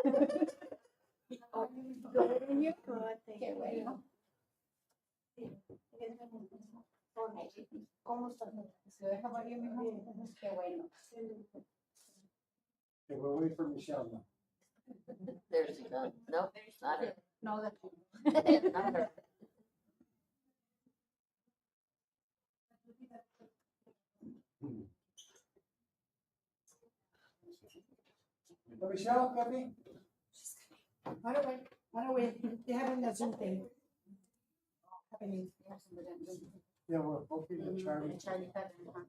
Qué bueno. ¿Cómo estás? ¿Se deja varios minutos? Qué bueno. Okay, we'll wait for Michelle now. There's no, not it. No, that's. Not her. Michelle, copy? Why don't we, they're having a Zoom thing. Happening. Yeah, we're hoping to Charlie. Charlie had it, huh?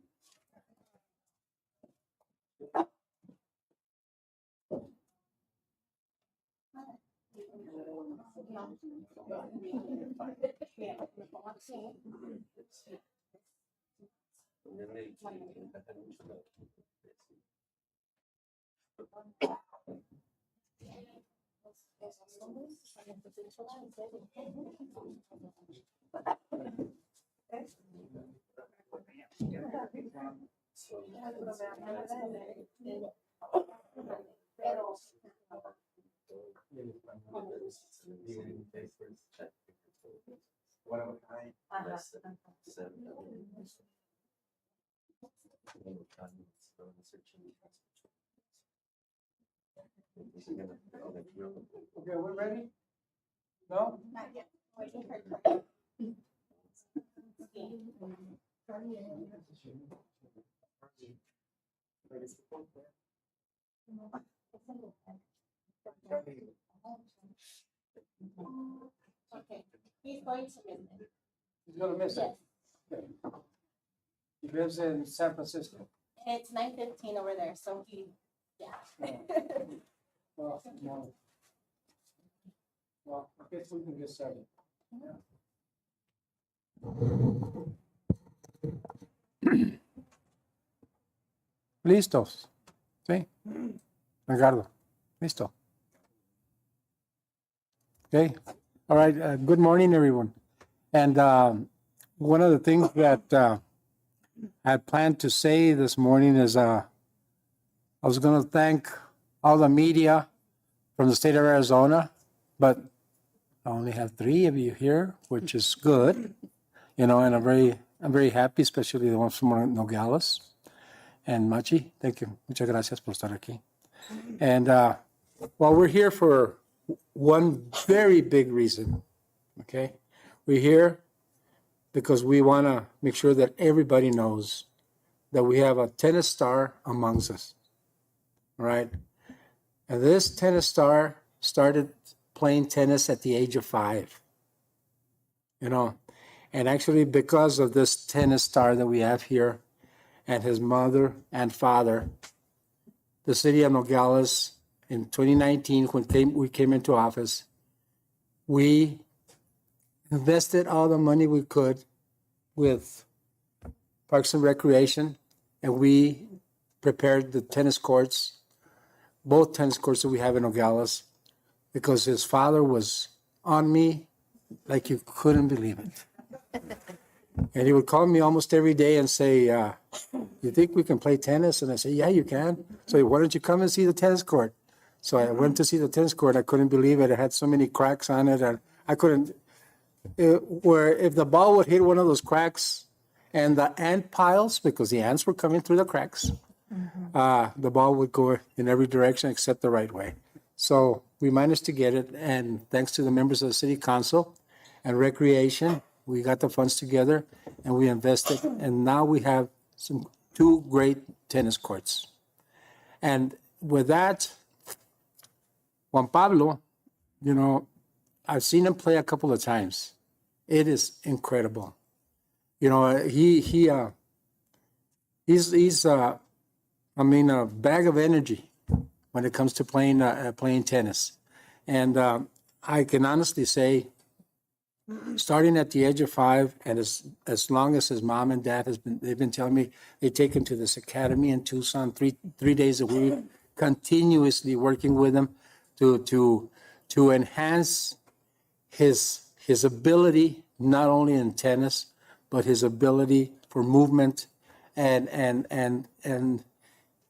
Okay, we're ready? No? Not yet. Waiting for Okay, he's going to miss it. He's gonna miss it. Okay. He lives in San Francisco. It's 9:15 over there, so he, yeah. Well, no. Well, I guess we can get started. Listos. Sí. Ricardo. Listo. Okay. All right. Good morning, everyone. And one of the things that I had planned to say this morning is I was going to thank all the media from the state of Arizona, but I only have 3 of you here, which is good, you know, and I'm very happy, especially the ones from Nogales and Machi. Thank you. Muchas gracias por estar aquí. And well, we're here for one very big reason, okay? We're here because we want to make sure that everybody knows that we have a tennis star amongst us, right? And this tennis star started playing tennis at the age of 5, you know, and actually because of this tennis star that we have here and his mother and father, the city of Nogales in 2019, when we came into office, we invested all the money we could with Parks and Recreation, and we prepared the tennis courts, both tennis courts that we have in Nogales, because his father was on me like you couldn't believe it. And he would call me almost every day and say, you think we can play tennis? And I say, yeah, you can. So why don't you come and see the tennis court? So I went to see the tennis court. I couldn't believe it. It had so many cracks on it. And I couldn't, where if the ball would hit one of those cracks and the ant piles, because the ants were coming through the cracks, the ball would go in every direction except the right way. So we managed to get it. And thanks to the members of the city council and recreation, we got the funds together and we invested. And now we have 2 great tennis courts. And with that, Juan Pablo, you know, I've seen him play a couple of times. It is incredible. You know, he's a bag of energy when it comes to playing tennis. And I can honestly say, starting at the age of 5, and as long as his mom and dad they've been telling me they take him to this academy in Tucson 3 days a week, continuously working with him to enhance his ability, not only in tennis, but his ability for movement and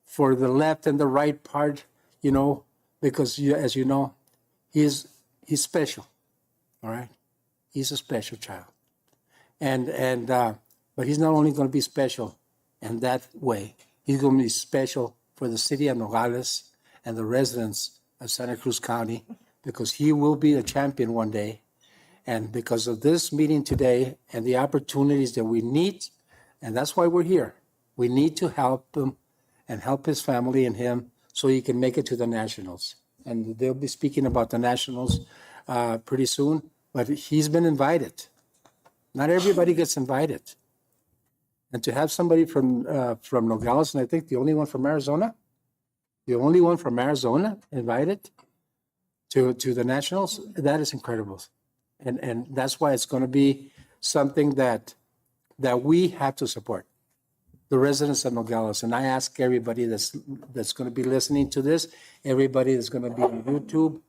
for the left and the right part, you know, because as you know, he's special. All right, he's a special child, and but he's not only going to be special in that way. He's going to be special for the city of Nogales and the residents of Santa Cruz County, because he will be a champion one day. And because of this meeting today and the opportunities that we need, and that's why we're here. We need to help him and help his family and him so he can make it to the Nationals. And they'll be speaking about the Nationals pretty soon, but he's been invited. Not everybody gets invited. And to have somebody from Nogales, and I think the only one from Arizona invited to the Nationals, that is incredible. And that's why it's going to be something that we have to support, the residents of Nogales. And I ask everybody that's going to be listening to this, everybody that's going to be on YouTube,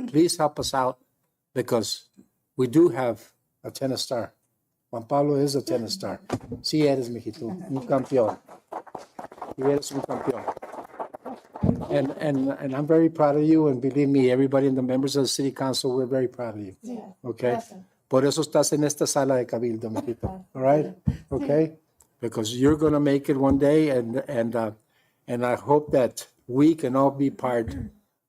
please help us out, because we do have a tennis star. Juan Pablo is a tennis star. Sí eres, mijito, un campeón. Y eres un campeón. And I'm very proud of you, and believe me, everybody and the members of the city council, we're very proud of you. Yeah. Okay? Awesome. Por eso estás en esta sala de cabildo, mijito. All right? Okay? Because you're going to make it one day, and I hope that we can all be part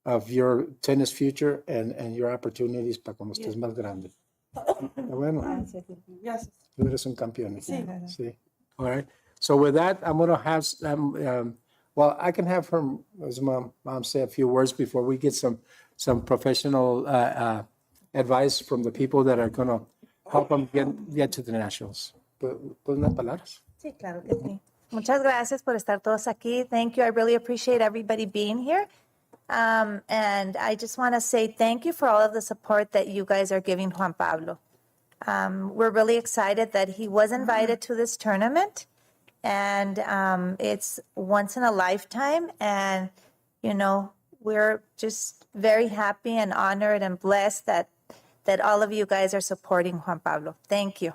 of your tennis future and your opportunities para cuando estés más grande. Bueno, Gracias. tú eres un campeón. Sí. Sí. All right. So with that, I'm going to have, well, I can have her, as mom say a few words before we get some professional advice from the people that are going to help them get to the Nationals. Pues unas palabras. Sí, claro que sí. Muchas gracias por estar todos aquí. Thank you. I really appreciate everybody being here. And I just want to say thank you for all of the support that you guys are giving Juan Pablo. We're really excited that he was invited to this tournament, and it's once in a lifetime. And, you know, we're just very happy and honored and blessed that all of you guys are supporting Juan Pablo. Thank you.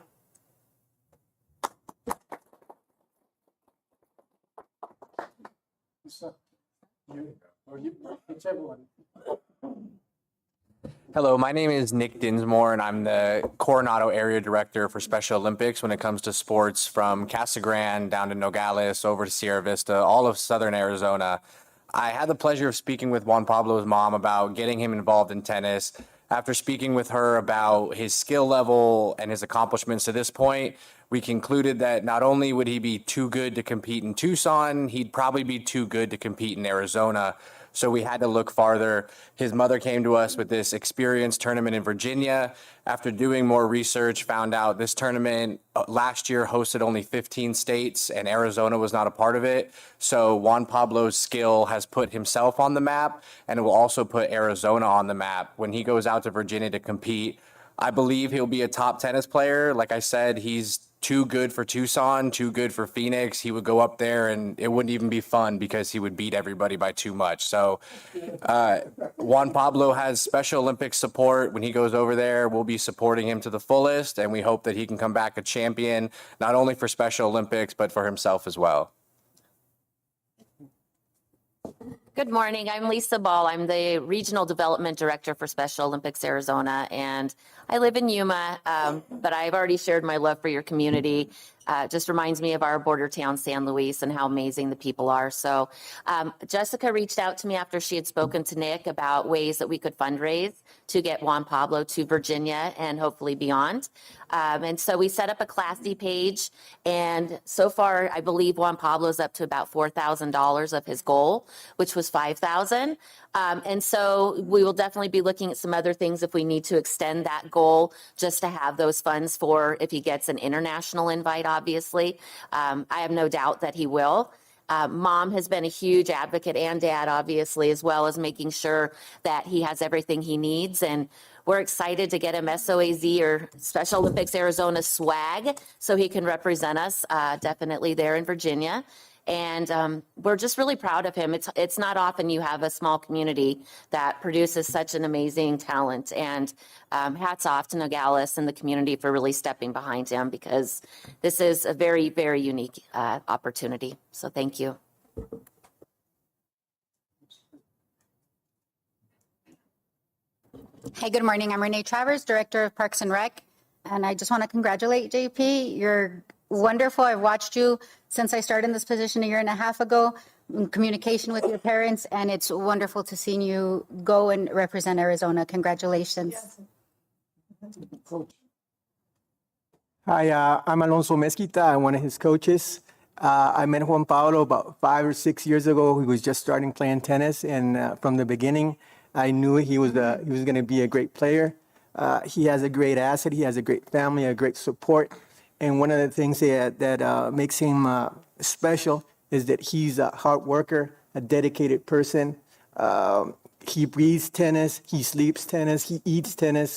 Hello, my name is Nick Dinsmore, and I'm the Coronado Area Director for Special Olympics when it comes to sports, from Casa Grande down to Nogales, over to Sierra Vista, all of southern Arizona. I had the pleasure of speaking with Juan Pablo's mom about getting him involved in tennis. After speaking with her about his skill level and his accomplishments to this point, we concluded that not only would he be too good to compete in Tucson, he'd probably be too good to compete in Arizona. So we had to look farther. His mother came to us with this experience tournament in Virginia. After doing more research, found out this tournament last year hosted only 15 states, and Arizona was not a part of it. So Juan Pablo's skill has put himself on the map, and it will also put Arizona on the map. When he goes out to Virginia to compete, I believe he'll be a top tennis player. Like I said, he's too good for Tucson, too good for Phoenix. He would go up there and it wouldn't even be fun because he would beat everybody by too much. So Juan Pablo has Special Olympics support. When he goes over there, we'll be supporting him to the fullest, and we hope that he can come back a champion, not only for Special Olympics, but for himself as well. Good morning. I'm Lisa Ball. I'm the Regional Development Director for Special Olympics Arizona, and I live in Yuma, but I've already shared my love for your community. Just reminds me of our border town, San Luis, and how amazing the people are. So Jessica reached out to me after she had spoken to Nick about ways that we could fundraise to get Juan Pablo to Virginia and hopefully beyond. And so we set up a Classy page, and so far, I believe Juan Pablo's up to about $4,000 of his goal, which was $5,000. And so we will definitely be looking at some other things if we need to extend that goal, just to have those funds for if he gets an international invite, obviously. I have no doubt that he will. Mom has been a huge advocate, and dad, obviously, as well as making sure that he has everything he needs. And we're excited to get him SOAZ, or Special Olympics Arizona swag, so he can represent us definitely there in Virginia. And we're just really proud of him. It's not often you have a small community that produces such an amazing talent. And hats off to Nogales and the community for really stepping behind him, because this is a very, very unique opportunity. So thank you. Hey, good morning. I'm Renee Travers, Director of Parks and Rec. And I just want to congratulate JP. You're wonderful. I've watched you since I started in this position a year and a half ago, in communication with your parents, and it's wonderful to see you go and represent Arizona. Congratulations. Hi, I'm Alonso Mezquita. I'm one of his coaches. I met Juan Pablo about 5 or 6 years ago. He was just starting playing tennis, and from the beginning, I knew he was going to be a great player. He has a great asset. He has a great family, a great support. And one of the things that makes him special is that he's a hard worker, a dedicated person. He breathes tennis. He sleeps tennis. He eats tennis.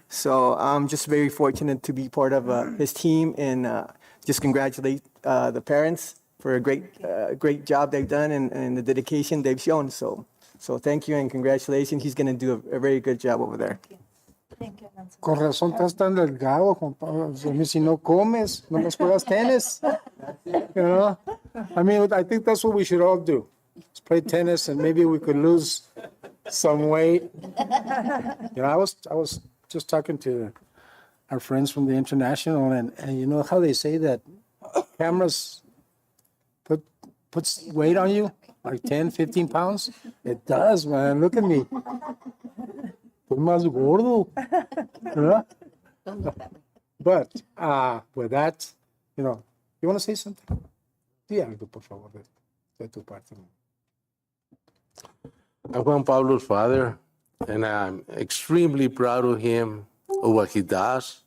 So I'm just very fortunate to be part of his team, and just congratulate the parents for a great job they've done and the dedication they've shown. So thank you and congratulations. He's going to do a very good job over there. Thank you, Alonso. Con razón estás tan delgado, Juan Pablo. I mean, si no comes, no más juegas tennis. You know? I mean, I think that's what we should all do. Let's play tennis and maybe we could lose some weight. You know, I was just talking to our friends from the international, and you know how they say that cameras puts weight on you, like 10, 15 pounds? It does, man. Look at me. Estoy más gordo. ¿Verdad? But with that, you know, you want to say something? Di algo, por favor, de tu parte. I'm Juan Pablo's father, and I'm extremely proud of him, of what he does,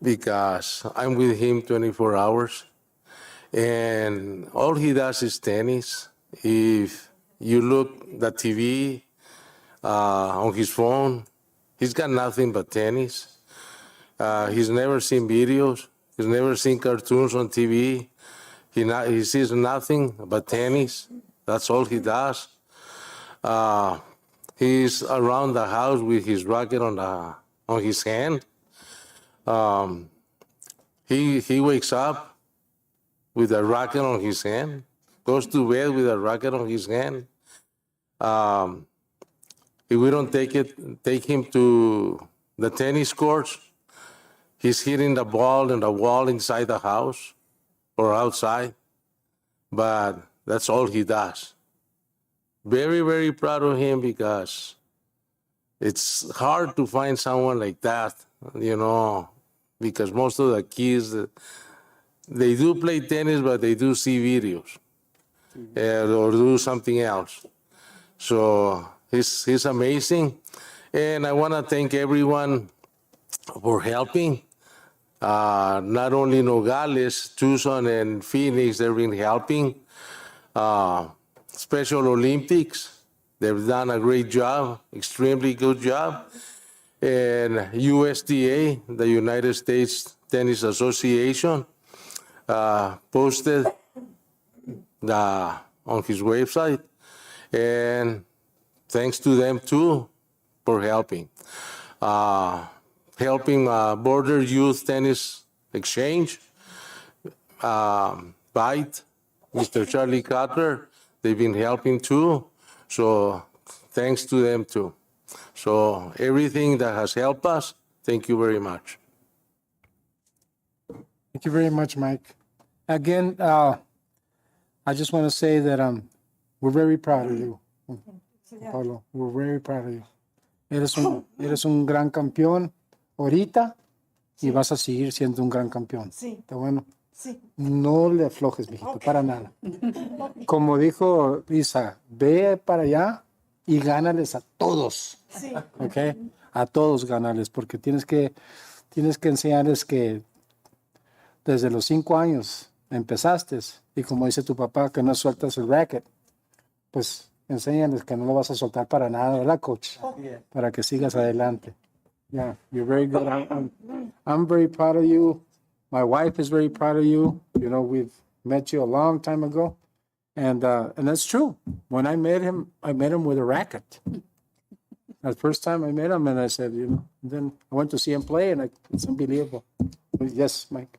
because I'm with him 24 hours, and all he does is tennis. If you look at the TV, on his phone, he's got nothing but tennis. He's never seen videos. He's never seen cartoons on TV. He sees nothing but tennis. That's all he does. He's around the house with his racket on his hand. He wakes up with a racket on his hand, goes to bed with a racket on his hand. If we don't take him to the tennis courts, he's hitting the ball and the wall inside the house or outside. But that's all he does. Very, very proud of him, because it's hard to find someone like that, you know, because most of the kids, they do play tennis, but they do see videos or do something else. So he's amazing. And I want to thank everyone for helping. Not only Nogales, Tucson, and Phoenix, they've been helping. Special Olympics, they've done a great job, extremely good job. And USTA, the United States Tennis Association, posted on his website. And thanks to them too for helping. Helping Border Youth Tennis Exchange, BITE, Mr. Charlie Cutler, they've been helping too. So thanks to them too. So everything that has helped us, thank you very much. Thank you very much, Mike. Again, I just want to say that we're very proud of you, Pablo. We're very proud of you. Eres un gran campeón ahorita y vas a seguir siendo un gran campeón. Sí. Está bueno. Sí. No le aflojes, mijito, para nada. Como dijo Lisa, ve para allá y gánales a todos. Sí. ¿Ok? A todos gánales, porque tienes que enseñarles que desde los 5 años empezaste, y como dice tu papá, que no sueltas el racket, pues enséñales que no lo vas a soltar para nada, ¿verdad, coach? Para que sigas adelante. Yeah, you're very good. I'm very proud of you. My wife is very proud of you. You know, we've met you a long time ago, and that's true. When I met him with a racket. The first time I met him, and I said, you know, then I went to see him play, and it's unbelievable. Yes, Mike.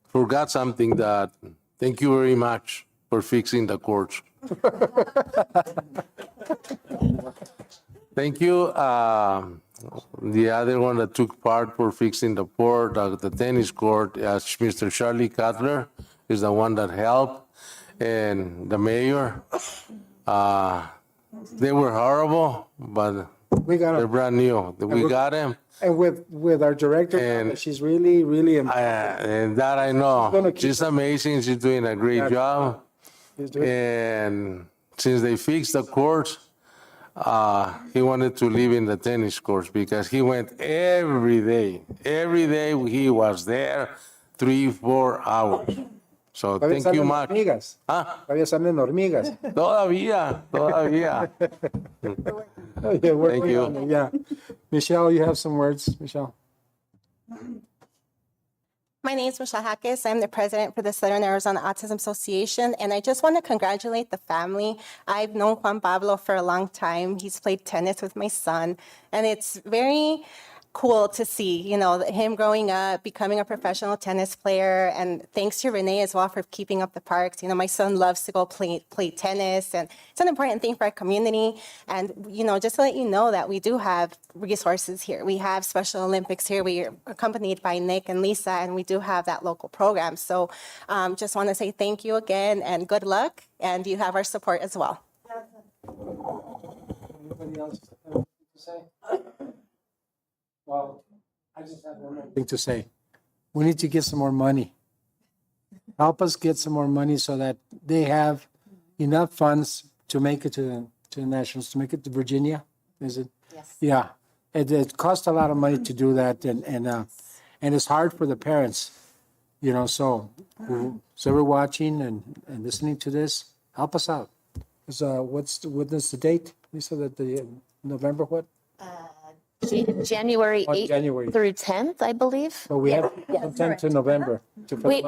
Forgot something that, thank you very much for fixing the courts. Thank you. The other one that took part for fixing the port of the tennis court, Mr. Charlie Cutler, is the one that helped, and the mayor. They were horrible, but We got they're him. brand new. We got him, And with our director, And- she's really and that I know. gonna keep She's amazing. She's doing a great job. she's doing- And since they fixed the courts, he wanted to live in the tennis courts because he went every day. Every day he was there 3-4 hours. So Todavía thank you salen much. hormigas. Ah, Todavía salen hormigas. todavía. Yeah, we're Thank working you. on it, yeah. Michelle, you have some words, Michelle? My name is Michelle Hackes. I'm the president for the Southern Arizona Autism Association, and I just want to congratulate the family. I've known Juan Pablo for a long time. He's played tennis with my son, and it's very cool to see, him growing up, becoming a professional tennis player, and thanks to Renee as well for keeping up the parks. My son loves to go play tennis, and it's an important thing for our community. And, just to let you know that we do have resources here. We have Special Olympics here. We are accompanied by Nick and Lisa, and we do have that local program. So just want to say thank you again, and good luck, and you have our support as well. Anybody else have anything to say? Well, I just have one more thing to say. We need to get some more money. Help us get some more money so that they have enough funds to make it to the nationals, to make it to Virginia. Is it? Yes. Yeah. It costs a lot of money to do that, and it's hard for the parents, So, so we're watching and listening to this. Help us out. What is the date? Lisa, that the November what? January Oh, 8th January. through 10th, I believe. So we have sometime to November.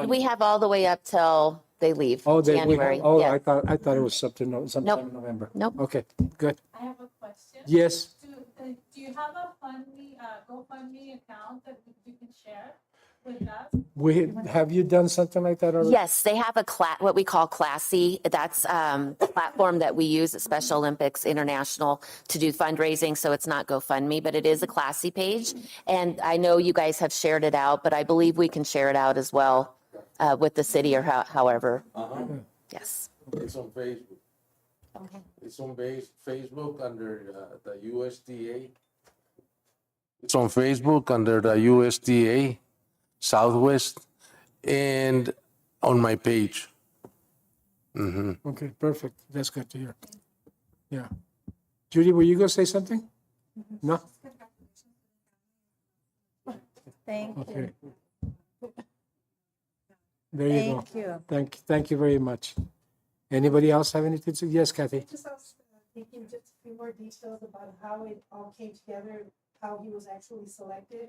We have all the way up till they leave. January. I yes. thought it was sometime in November. Nope. Okay, good. I have a question. Yes, Do you have a GoFundMe account that you can share with us? have you done something like that already? Yes, they have what we call Classy. That's the platform that we use at Special Olympics International to do fundraising. So it's not GoFundMe, but it is a Classy page. And I know you guys have shared it out, but I believe we can share it out as well with the city or however. Yes. It's on Facebook. Okay. It's on Facebook under the USDA. It's on Facebook under the USDA Southwest and on my page. Okay, perfect. That's good to hear. Yeah. Judy, were you going to say something? No? Thank you. Okay. There you go. Thank you. Thank you very much. Anybody else have anything to? Yes, Kathy. Just thinking just a few more details about how it all came together, how he was actually selected,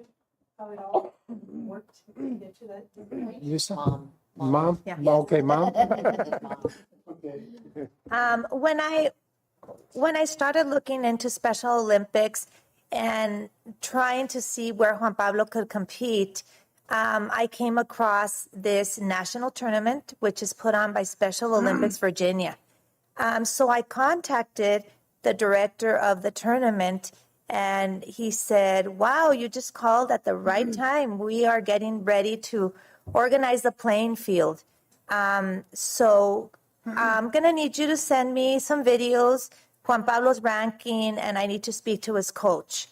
how it all worked to get to that point. Lisa? Mom? Yeah. Okay, Mom? When I started looking into Special Olympics and trying to see where Juan Pablo could compete, I came across this national tournament, which is put on by Special Olympics Virginia. So I contacted the director of the tournament, and he said, wow, you just called at the right time. We are getting ready to organize the playing field. So I'm going to need you to send me some videos, Juan Pablo's ranking, and I need to speak to his coach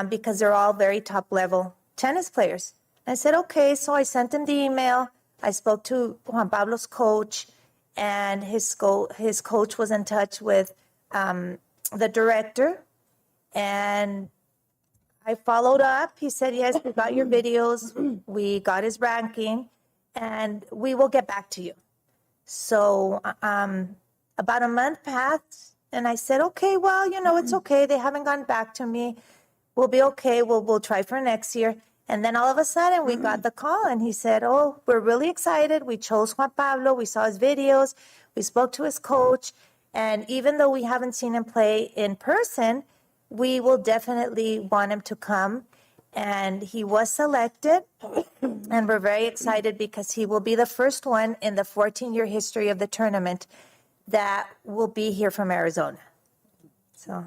because they're all very top level tennis players. I said, okay. So I sent him the email. I spoke to Juan Pablo's coach, and his coach was in touch with the director. And I followed up. He said, yes, we got your videos. We got his ranking, and we will get back to you. So about a month passed, and I said, okay, well, it's okay. They haven't gotten back to me. We'll be okay. We'll try for next year. And then all of a sudden we got the call, and he said, oh, we're really excited. We chose Juan Pablo. We saw his videos. We spoke to his coach. And even though we haven't seen him play in person, we will definitely want him to come. And he was selected, and we're very excited because he will be the first one in the 14-year history of the tournament that will be here from Arizona. So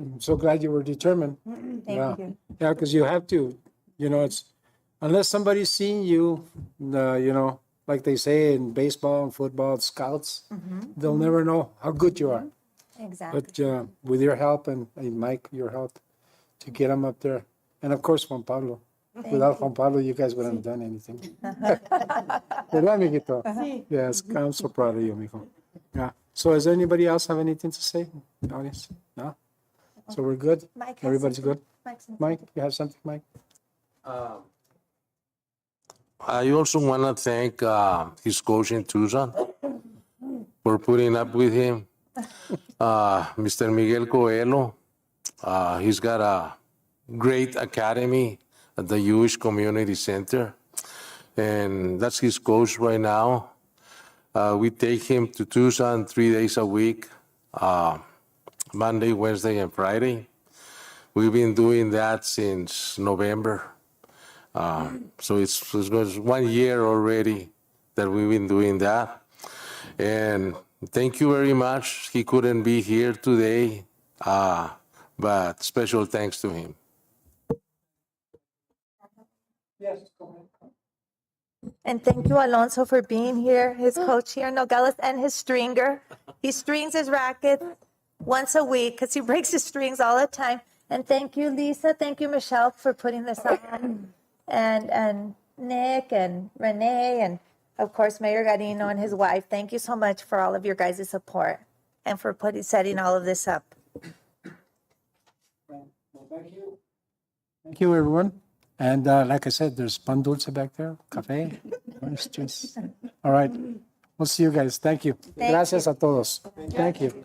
I'm so glad you were determined. Thank you. Yeah, because you have to, it's, unless somebody's seen you, like they say in baseball and football, scouts, they'll never know how good you are. Exactly. But with your help and Mike, your help to get them up there. And of course, Juan Pablo. Without Juan Pablo, you guys wouldn't have done anything. ¿Verdad, amiguito? Yes, I'm so proud of you, mijo. Yeah. So does anybody else have anything to say? Audience? No? So we're good? Mike has Everybody's something. good? Mike's- Mike, you have something, Mike? I also want to thank his coach in Tucson for putting up with him. Mr. Miguel Coelho, he's got a great academy at the Jewish Community Center, and that's his coach right now. We take him to Tucson 3 days a week, Monday, Wednesday, and Friday. We've been doing that since November. So it's 1 year already that we've been doing that. And thank you very much. He couldn't be here today, but special thanks to him. Yes. And thank you, Alonso, for being here, his coach here in Nogales, and his stringer. He strings his racket once a week because he breaks his strings all the time. And thank you, Lisa. Thank you, Michelle, for putting this on. And Nick and Renee and, of course, Mayor Garino and his wife. Thank you so much for all of your guys' support and for setting all of this up. Thank you. Thank you, everyone. And like I said, there's pan dulce back there, cafe, orange juice. All right. We'll see you guys. Thank you. Thank Gracias a todos. Thank you.